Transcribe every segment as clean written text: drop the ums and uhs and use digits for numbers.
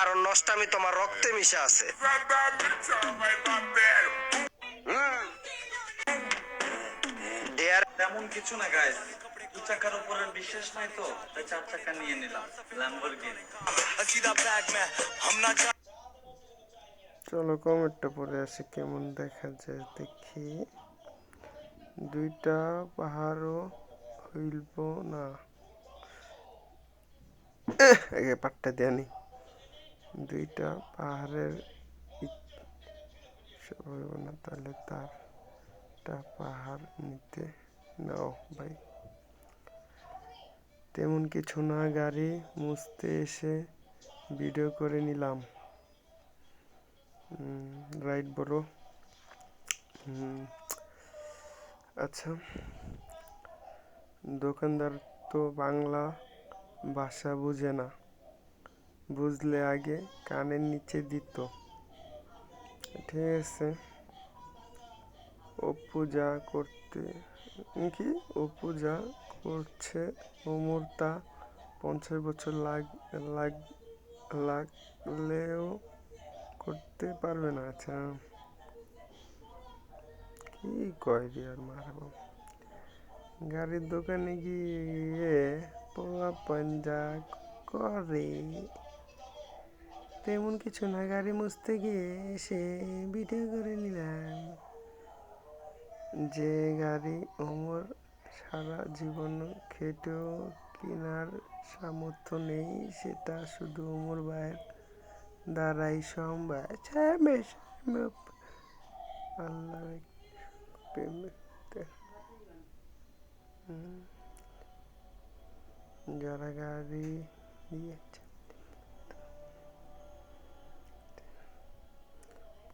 কারণ নষ্টামি তোমার রক্তে মিশে আছে। তেমন কিছু না গাইস, দু চাকার উপরে বিশ্বাস নাই তো তাই 4 চাকা নিয়ে নিলাম, ল্যাম্বরগিনি। চলো কমেন্টটা পড়ে আসি কেমন দেখা যায় দেখি। দুইটা পাহাড়ও হইব না, আগে পাট্টা দেয়নি। দুইটা পাহাড়ের হইব না, তাহলে তারটা পাহাড় নিতে নাও ভাই। তেমন কিছু না, গাড়ি মুছতে এসে ভিডিও করে নিলাম। রাইট বড়। আচ্ছা, দোকানদার তো বাংলা ভাষা বুঝে না, বুঝলে আগে কানের নিচে দিত। ঠিক আছে। অপু যা করছে ওমর তা 50 বছর লাগলেও করতে পারবে না। আচ্ছা, কি কয় রে আর মারবো। গাড়ির দোকানে গিয়ে পোলাপান যা করে তেমন কিছু না, গাড়ি মুছতে গিয়ে এসে ভিডিও করে নিলাম। যে গাড়ি ওমর সারা জীবন খেটেও কেনার সামর্থ্য নেই, সেটা শুধু ওমর ভাইয়ের দ্বারাই সম্ভব। আল্লাহ যারা গাড়ি দিয়েছে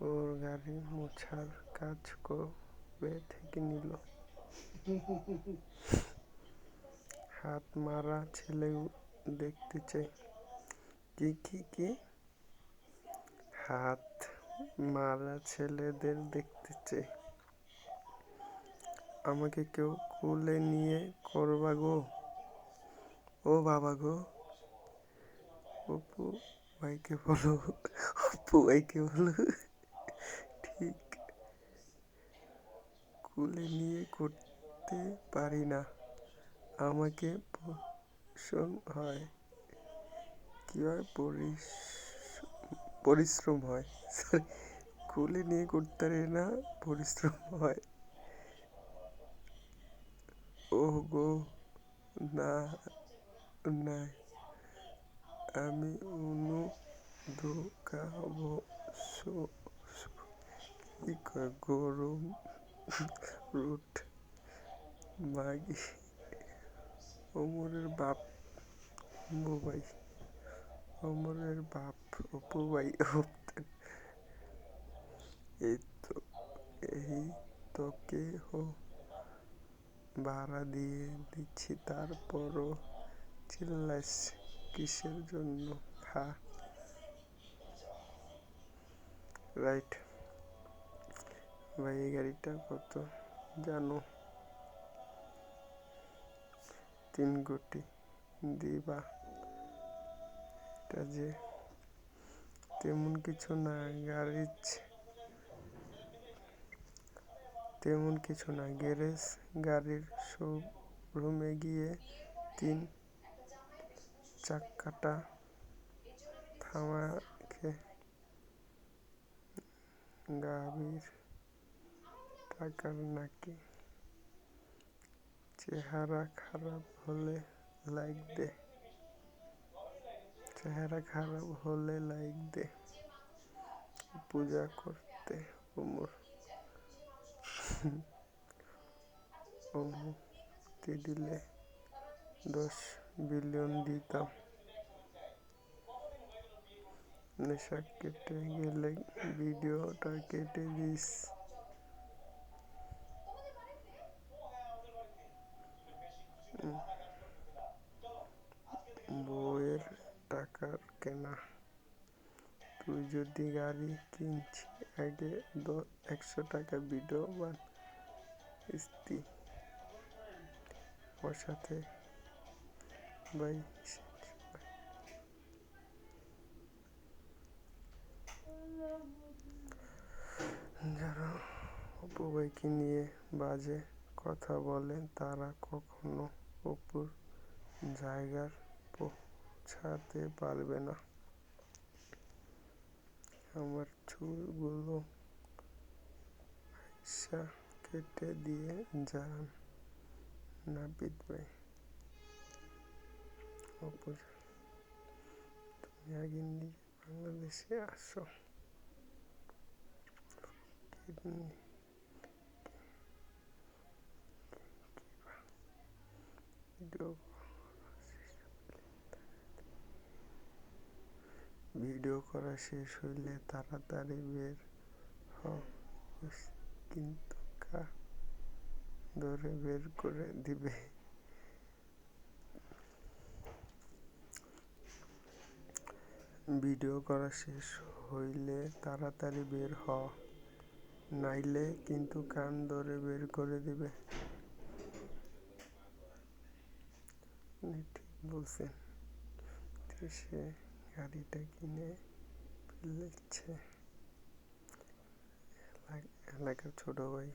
ওর গাড়ি মোছার কাজ কবে থেকে নিল? হাত মারা ছেলে দেখতে চাই। কি হাত মারা ছেলেদের দেখতে চাই। আমাকে কেউ কোলে নিয়ে করবা গো, ও বাবা গো। অপু ভাইকে বলো ঠিক কোলে নিয়ে করতে পারি না, আমাকে পরিশ্রম হয়। কোলে নিয়ে করতে পারি না, পরিশ্রম হয়। ও গো নাই, আমি উনু ঢোকাবো কি কয় গরম রুট মাগি। অমরের বাপ অপু ভাই। এই তোকে ভাড়া দিয়ে দিচ্ছি, তারপরও চিল্লাস কিসের জন্য? রাইট ভাই, এই গাড়িটা কত জানো? 3 কোটি দিবা? এটা যে তেমন কিছু না, গ্যারেজ গাড়ির শোরুমে গিয়ে 3 চাকাটা থামাকে গাড়ির টাকার নাকি? চেহারা খারাপ হলে লাইক দে। পূজা করতে ওমর অনুমতি দিলে 10 বিলিয়ন দিতাম। নেশা কেটে গেলে ভিডিওটা কেটে দিস। বউয়ের টাকার কেনা। তুই যদি গাড়ি কিনছি আগে 100 টাকা ভিডিও বানাইতি আমার সাথে ভাই। আমাকে নিয়ে বাজে কথা বলে তারা কখনো অপুর জায়গায় পৌঁছাতে পারবে না। আমার চুলগুলো আইসা কেটে দিয়ে যান নাপিত ভাই। অপু, তুমি আগে নিজে বাংলাদেশে আসো। ভিডিও করা শেষ হইলে তাড়াতাড়ি বের হও, কিন্তু ধরে বের করে দিবে। ভিডিও করা শেষ হইলে তাড়াতাড়ি বের হ, নাইলে কিন্তু কান ধরে বের করে দিবে। ঠিক বলছেন। সে গাড়িটা কিনে ফেলেছে। এলাকার ছোট ভাই